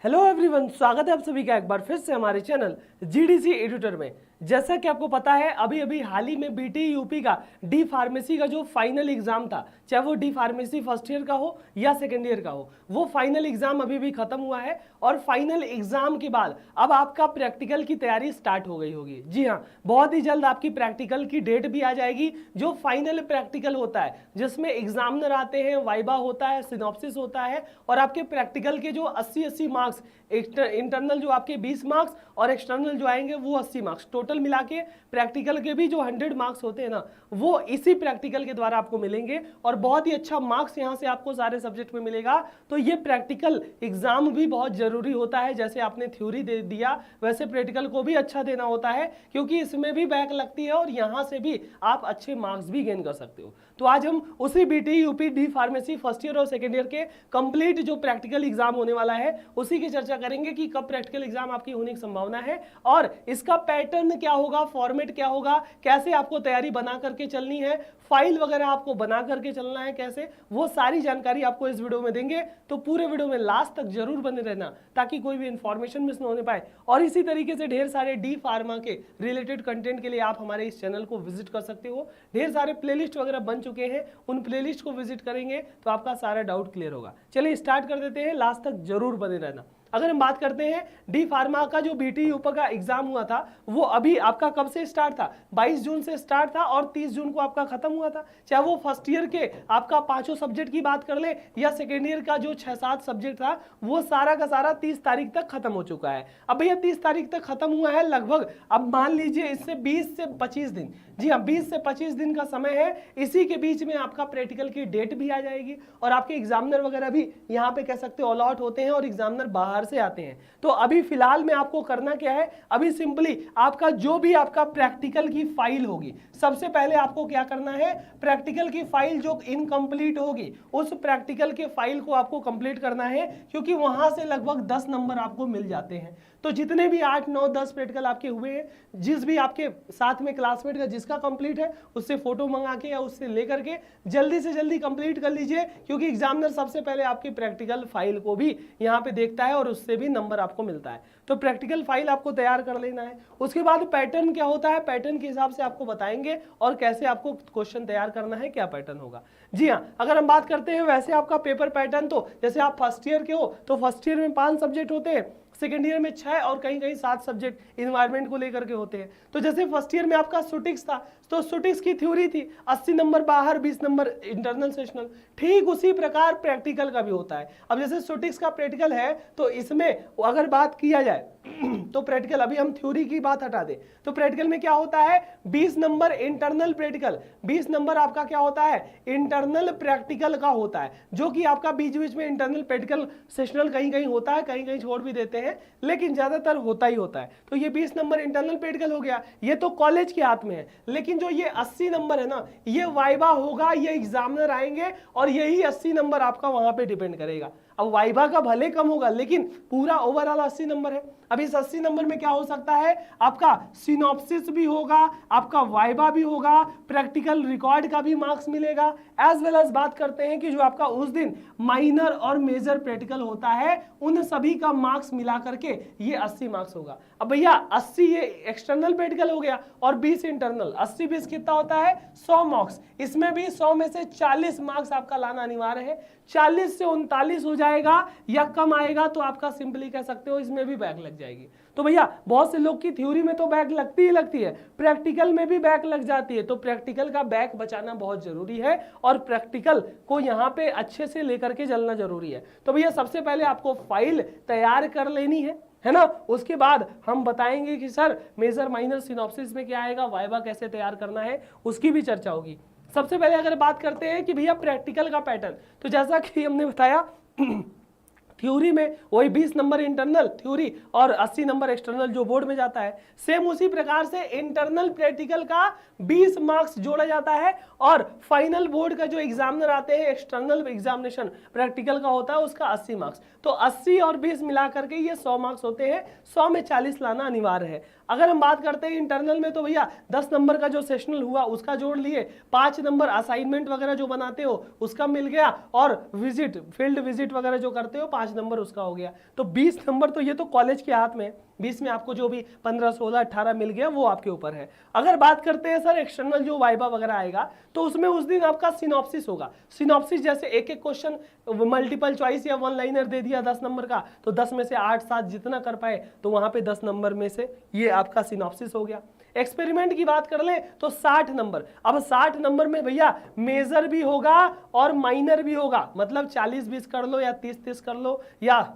Hello everyone, स्वागत है आप सभी का एक बार फिर से हमारे चैनल जीडीसी एडिटर में। जैसा कि आपको पता है, अभी अभी हाल ही में बीटी यूपी का डी फार्मेसी का जो फाइनल एग्जाम था, चाहे वो डी फार्मेसी फर्स्ट ईयर का हो या सेकेंड ईयर का हो, वो फाइनल एग्जाम अभी भी खत्म हुआ है। और फाइनल एग्जाम के बाद अब आपका प्रैक्टिकल की तैयारी स्टार्ट हो गई होगी। जी हाँ, बहुत ही जल्द आपकी प्रैक्टिकल की डेट भी आ जाएगी। जो फाइनल प्रैक्टिकल होता है, जिसमें एग्जामिनर आते हैं, वाइबा होता है, सिनॉप्सिस होता है, और आपके प्रैक्टिकल के जो 80-80 मार्क्स, इंटरनल जो आपके 20 मार्क्स और एक्सटर्नल जो आएंगे वो 80 मार्क्स, टोटल मिला के प्रैक्टिकल के भी जो 100 मार्क्स होते हैं ना, वो इसी प्रैक्टिकल के द्वारा आपको मिलेंगे। और बहुत ही अच्छा मार्क्स यहाँ से आपको सारे सब्जेक्ट में मिलेगा। तो ये प्रैक्टिकल एग्जाम भी बहुत जरूरी होता है। जैसे आपने थ्योरी दे दिया, वैसे प्रैक्टिकल को भी अच्छा देना होता है, क्योंकि इसमें भी बैक लगती है और यहाँ से भी आप अच्छे मार्क्स भी गेन कर सकते हो। तो आज हम उसी BT UP D pharmacy first year और सेकेंड ईयर के कंप्लीट जो प्रैक्टिकल एग्जाम होने वाला है, उसी की चर्चा करेंगे कि कब प्रैक्टिकल एग्जाम आपकी होने की संभावना है और इसका पैटर्न क्या होगा, फॉर्मेट क्या होगा, कैसे आपको तैयारी बना करके चलनी है, फाइल वगैरह आपको बना करके चलना है कैसे, वो सारी जानकारी आपको इस वीडियो में देंगे। तो पूरे वीडियो में लास्ट तक जरूर बने रहना, ताकि कोई भी इंफॉर्मेशन मिस ना होने पाए। और इसी तरीके से ढेर सारे डी फार्मा के रिलेटेड कंटेंट के लिए आप हमारे इस चैनल को विजिट कर सकते हो। ढेर सारे प्लेलिस्ट वगैरह बन चुके हैं, उन प्लेलिस्ट को विजिट करेंगे तो आपका सारा डाउट क्लियर होगा। चलिए स्टार्ट कर देते हैं, लास्ट तक जरूर बने रहना। अगर हम बात करते हैं डी फार्मा का जो बीटी यूपी का एग्जाम हुआ था, वो अभी आपका कब से स्टार्ट था? 22 जून से स्टार्ट था और 30 जून को आपका खत्म हुआ था। चाहे वो फर्स्ट ईयर के आपका 5 सब्जेक्ट की बात कर ले या सेकेंड ईयर का जो 6-7 सब्जेक्ट था, वो सारा का सारा 30 तारीख तक खत्म हो चुका है। अब भैया 30 तारीख तक खत्म हुआ है लगभग, अब मान लीजिए इससे 20 से 25 दिन, जी हाँ 20 से 25 दिन का समय है। इसी के बीच में आपका प्रैक्टिकल की डेट भी आ जाएगी और आपके एग्जामिनर वगैरह भी यहाँ पे कह सकते हो ऑल आउट होते हैं और एग्जामिनर बाहर से आते हैं। तो अभी फिलहाल में आपको करना क्या है, अभी सिंपली आपका जो भी आपका प्रैक्टिकल की फाइल होगी, सबसे पहले आपको क्या करना है, प्रैक्टिकल की फाइल जो इनकम्प्लीट होगी, उस प्रैक्टिकल के फाइल को आपको कंप्लीट करना है, क्योंकि वहां से लगभग 10 नंबर आपको मिल जाते हैं। तो जितने भी 8, 9, 10 प्रैक्टिकल आपके हुए हैं, जिस भी आपके साथ में क्लासमेट का जिसका कंप्लीट है, उससे फोटो मंगा के या उससे लेकर के जल्दी से जल्दी कंप्लीट कर लीजिए, क्योंकि एग्जामिनर सबसे पहले आपकी प्रैक्टिकल फाइल को भी यहाँ पे देखता है और उससे भी नंबर आपको मिलता है। तो प्रैक्टिकल फाइल आपको तैयार कर लेना है। उसके बाद पैटर्न क्या होता है, पैटर्न के हिसाब से आपको बताएंगे और कैसे आपको क्वेश्चन तैयार करना है, क्या पैटर्न होगा। जी हाँ, अगर हम बात करते हैं वैसे आपका पेपर पैटर्न, तो जैसे आप फर्स्ट ईयर के हो तो फर्स्ट ईयर में 5 सब्जेक्ट होते हैं, सेकेंड ईयर में 6 और कहीं कहीं 7 सब्जेक्ट इन्वायरमेंट को लेकर के होते हैं। तो जैसे फर्स्ट ईयर में आपका सुटिक्स था, तो सुटिक्स की थ्योरी थी, 80 नंबर बाहर, 20 नंबर इंटरनल सेशनल। ठीक उसी प्रकार प्रैक्टिकल का भी होता है। अब जैसे सुटिक्स का प्रैक्टिकल है, तो इसमें अगर बात किया जाए तो प्रैक्टिकल, अभी हम थ्योरी की बात हटा दे, तो प्रैक्टिकल में क्या होता है, 20 नंबर इंटरनल प्रैक्टिकल, 20 नंबर आपका क्या होता है, इंटरनल प्रैक्टिकल का होता है, जो कि आपका बीच बीच में इंटरनल प्रैक्टिकल सेशनल कहीं कहीं होता है, कहीं कहीं छोड़ भी देते हैं, लेकिन ज्यादातर होता ही होता है। तो ये 20 नंबर इंटरनल प्रैक्टिकल हो गया, ये तो कॉलेज के हाथ में है। लेकिन जो ये 80 नंबर है ना, ये वाइवा होगा, ये एग्जामिनर आएंगे और यही 80 नंबर आपका वहां पे डिपेंड करेगा। अब वाइवा का भले कम होगा, लेकिन पूरा ओवरऑल 80 नंबर है। अब इस 80 नंबर में क्या हो सकता है, आपका सिनॉप्सिस भी होगा, आपका वाइवा भी होगा, प्रैक्टिकल रिकॉर्ड का भी मार्क्स मिलेगा, एज वेल एज बात करते हैं कि जो आपका उस दिन माइनर और मेजर प्रैक्टिकल होता है, उन सभी का मार्क्स मिला करके ये 80 मार्क्स होगा। अब भैया 80 ये एक्सटर्नल प्रैक्टिकल हो गया और 20 इंटरनल, 80-20 कितना होता है, 100 मार्क्स। इसमें भी 100 में से 40 मार्क्स आपका लाना अनिवार्य है। 40 से 39 हो जाएगा या कम आएगा तो आपका सिंपली कह सकते हो इसमें भी बैक लग जाएगी। तो भैया बहुत से लोग की थ्योरी में तो बैक लगती ही लगती है, प्रैक्टिकल में भी बैक लग जाती है। तो प्रैक्टिकल का बैक बचाना बहुत जरूरी है और प्रैक्टिकल को यहाँ पे अच्छे से लेकर के चलना जरूरी है। तो भैया सबसे पहले आपको फाइल तैयार कर लेनी है ना। उसके बाद हम बताएंगे कि सर मेजर माइनर सिनॉप्सिस में क्या आएगा, वाइवा कैसे तैयार करना है, उसकी भी चर्चा होगी। सबसे पहले अगर बात करते हैं कि भैया प्रैक्टिकल का पैटर्न, तो जैसा कि हमने बताया थ्योरी में वही 20 नंबर इंटरनल थ्योरी और 80 नंबर एक्सटर्नल जो बोर्ड में जाता है, सेम उसी प्रकार से इंटरनल प्रैक्टिकल का 20 मार्क्स जोड़ा जाता है और फाइनल बोर्ड का जो एग्जामिनर आते हैं, एक्सटर्नल एग्जामिनेशन प्रैक्टिकल का होता है, उसका 80 मार्क्स। तो 80 और 20 मिला करके ये 100 मार्क्स होते हैं। 100 में 40 लाना अनिवार्य है। अगर हम बात करते हैं इंटरनल में, तो भैया 10 नंबर का जो सेशनल हुआ उसका जोड़ लिए, 5 नंबर असाइनमेंट वगैरह जो बनाते हो उसका मिल गया, और विजिट फील्ड विजिट वगैरह जो करते हो 5 5 नंबर उसका हो गया। तो 20 नंबर तो ये तो कॉलेज के हाथ में है, 20 में आपको जो भी 15, 16, 18 मिल गया वो आपके ऊपर है। अगर बात करते हैं सर एक्सटर्नल जो वाइवा वगैरह आएगा तो उसमें उस दिन आपका सिनॉप्सिस होगा। सिनॉप्सिस जैसे एक एक क्वेश्चन मल्टीपल चॉइस या वन लाइनर दे दिया 10 नंबर का, तो 10 में से 8, 7 जितना कर पाए तो वहां पे 10 नंबर में से ये आपका सिनॉप्सिस हो गया। एक्सपेरिमेंट की बात कर ले तो 60 नंबर। अब 60 नंबर में भैया मेजर भी होगा और माइनर भी होगा, मतलब 40-20 कर लो या 30-30 कर लो, या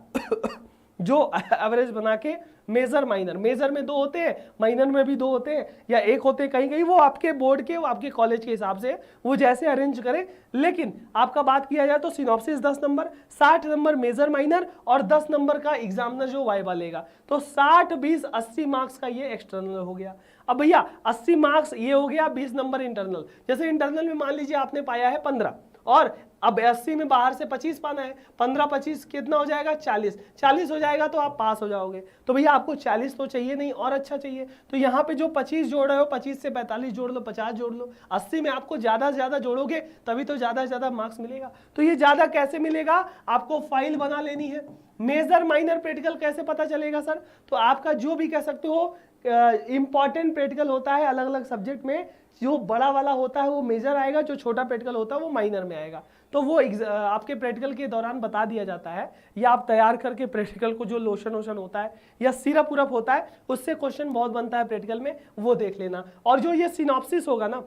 जो एवरेज बना के मेजर माइनर, मेजर में 2 होते हैं, माइनर में भी 2 होते हैं या 1 होते हैं, कहीं कहीं वो आपके बोर्ड के, वो आपके कॉलेज के हिसाब से वो जैसे अरेंज करे। लेकिन आपका बात किया जाए तो synopsis 10 number, 60 number major minor और 10 नंबर का एग्जामिनर जो वाइवा लेगा। तो 60, 20, 80 मार्क्स का ये एक्सटर्नल हो गया। अब भैया 80 मार्क्स ये हो गया, 20 नंबर इंटरनल। जैसे इंटरनल में मान लीजिए आपने पाया है 15 और अब 80 में बाहर से 25 पाना है, 15, 25 कितना हो जाएगा 40, 40 हो जाएगा तो आप पास हो जाओगे। तो भैया आपको 40 तो चाहिए नहीं और अच्छा चाहिए, तो यहाँ पे जो 25 जोड़ रहे हो, 25 से 45 जोड़ लो, 50 जोड़ लो, 80 में आपको ज्यादा से ज्यादा जोड़ोगे तभी तो ज्यादा से ज्यादा मार्क्स मिलेगा। तो ये ज्यादा कैसे मिलेगा, आपको फाइल बना लेनी है। मेजर माइनर प्रैक्टिकल कैसे पता चलेगा सर, तो आपका जो भी कह सकते हो इंपॉर्टेंट प्रैक्टिकल होता है अलग अलग सब्जेक्ट में, जो बड़ा वाला होता है वो मेजर आएगा, जो छोटा प्रैक्टिकल होता है वो माइनर में आएगा। तो वो आपके प्रैक्टिकल के दौरान बता दिया जाता है, या आप तैयार करके प्रैक्टिकल को जो लोशन वोशन होता है या सिरप उरप होता है उससे क्वेश्चन बहुत बनता है प्रैक्टिकल में, वो देख लेना। और जो ये सिनॉप्सिस होगा ना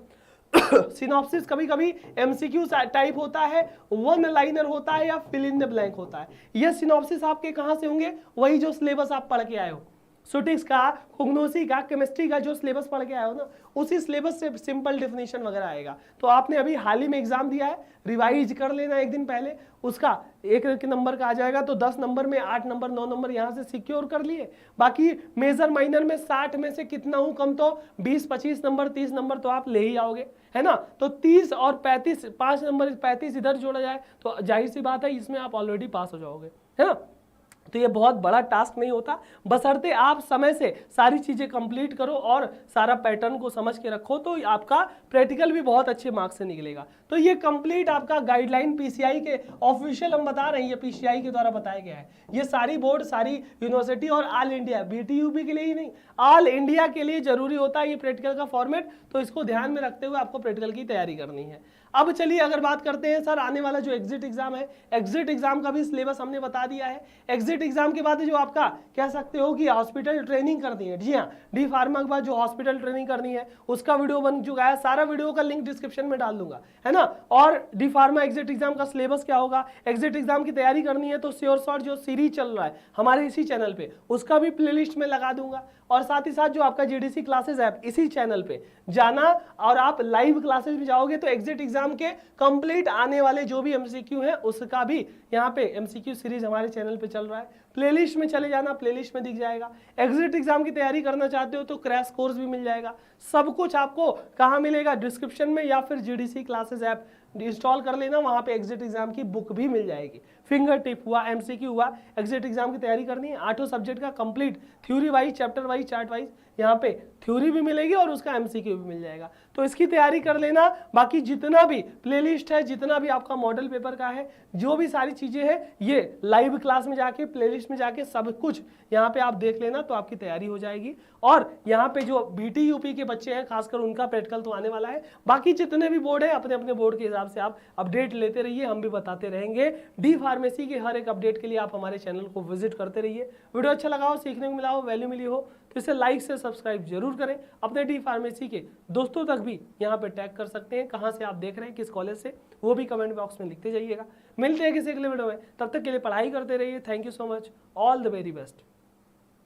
सिनॉप्सिस कभी कभी एमसीक्यू टाइप होता है, वन लाइनर होता है या फिल इन द ब्लैंक होता है। ये सिनॉप्सिस आपके कहां से होंगे, वही जो सिलेबस आप पढ़ के आए हो, सुटिक्स का, कोग्नोसी का, केमिस्ट्री का जो सिलेबस पढ़ के आए हो ना, उसी सिलेबस से सिंपल डेफिनेशन वगैरह आएगा। तो आपने अभी हाल ही में एग्जाम दिया है, रिवाइज कर लेना एक दिन पहले, उसका 1 नंबर का आ जाएगा तो 10 नंबर में 8 नंबर 9 नंबर यहाँ से सिक्योर कर लिए। बाकी मेजर माइनर में 60 में से कितना हूं कम तो 20-25 नंबर 30 नंबर तो आप ले ही आओगे, है ना। तो 30 और 35, 5 नंबर 35 इधर जोड़ा जाए तो जाहिर सी बात है इसमें आप ऑलरेडी पास हो जाओगे, है ना। तो ये बहुत बड़ा टास्क नहीं होता, बशर्ते आप समय से सारी चीजें कंप्लीट करो और सारा पैटर्न को समझ के रखो, तो आपका प्रैक्टिकल भी बहुत अच्छे मार्क्स से निकलेगा। तो ये कंप्लीट आपका गाइडलाइन पीसीआई के ऑफिशियल हम बता रहे हैं, ये पीसीआई के द्वारा बताया गया है। ये सारी बोर्ड, सारी यूनिवर्सिटी और ऑल इंडिया, बीटीयूपी के लिए ही नहीं, ऑल इंडिया के लिए जरूरी होता है ये प्रैक्टिकल का फॉर्मेट। तो इसको ध्यान में रखते हुए आपको प्रैक्टिकल की तैयारी करनी है। अब चलिए अगर बात करते हैं सर आने वाला जो एग्जिट एग्जाम है, एग्जिट एग्जाम का भी सिलेबस हमने बता दिया है। एग्जिट एग्जाम के बाद जो आपका कह सकते हो कि हॉस्पिटल ट्रेनिंग करनी है, जी हाँ, डी फार्मा के बाद जो हॉस्पिटल ट्रेनिंग करनी है उसका वीडियो बन चुका है, सारा वीडियो का लिंक डिस्क्रिप्शन में डाल दूंगा, है ना। और डी फार्मा एग्जिट एग्जाम का सिलेबस क्या होगा, एग्जिट एग्जाम की तैयारी करनी है तो श्योर शॉर्ट जो सीरीज चल रहा है हमारे इसी चैनल पे, उसका भी प्लेलिस्ट में लगा दूंगा। और साथ ही साथ जो आपका जीडीसी क्लासेस ऐप, इसी चैनल पे जाना और आप लाइव क्लासेस में जाओगे तो एग्जिट एग्जाम के कंप्लीट आने वाले जो भी एमसीक्यू है उसका भी यहाँ पे एमसीक्यू सीरीज हमारे चैनल पे चल रहा है। प्लेलिस्ट में चले जाना, प्लेलिस्ट में दिख जाएगा। एग्जिट एग्जाम की तैयारी करना चाहते हो तो क्रैश कोर्स भी मिल जाएगा। सब कुछ आपको कहाँ मिलेगा, डिस्क्रिप्शन में, या फिर जीडीसी क्लासेस ऐप इंस्टॉल कर लेना, वहां पे एग्जिट एग्जाम की बुक भी मिल जाएगी। फिंगर टिप हुआ, एमसीक्यू हुआ, एग्जिट एग्जाम की तैयारी करनी है, 8 सब्जेक्ट का complete theory wise, chapter wise, chart wise, यहाँ पे थ्योरी भी मिलेगी और उसका एमसीक्यू भी मिल जाएगा। तो इसकी तैयारी कर लेना। बाकी जितना भी प्लेलिस्ट है, जितना भी आपका मॉडल पेपर का है, जो भी सारी चीजें हैं, ये लाइव क्लास में जाके, प्लेलिस्ट में जाके सब कुछ यहाँ पे आप देख लेना, तो आपकी तैयारी हो जाएगी। और यहाँ पे जो बीटी यूपी के बच्चे हैं खासकर उनका प्रैक्टिकल तो आने वाला है। बाकी जितने भी बोर्ड है अपने अपने बोर्ड के हिसाब से आप अपडेट लेते रहिए, हम भी बताते रहेंगे। डी फार्मेसी के हर एक अपडेट के लिए आप हमारे चैनल को विजिट करते रहिए। वीडियो अच्छा लगा हो, सीखने को मिला हो, वैल्यू मिली हो तो इसे लाइक से सब्सक्राइब जरूर करें। अपने डी फार्मेसी के दोस्तों तक भी यहाँ पे टैग कर सकते हैं, कहाँ से आप देख रहे हैं, किस कॉलेज से, वो भी कमेंट बॉक्स में लिखते जाइएगा। मिलते हैं किसी अगले वीडियो में, तब तक के लिए पढ़ाई करते रहिए। Thank you so much, all the very best.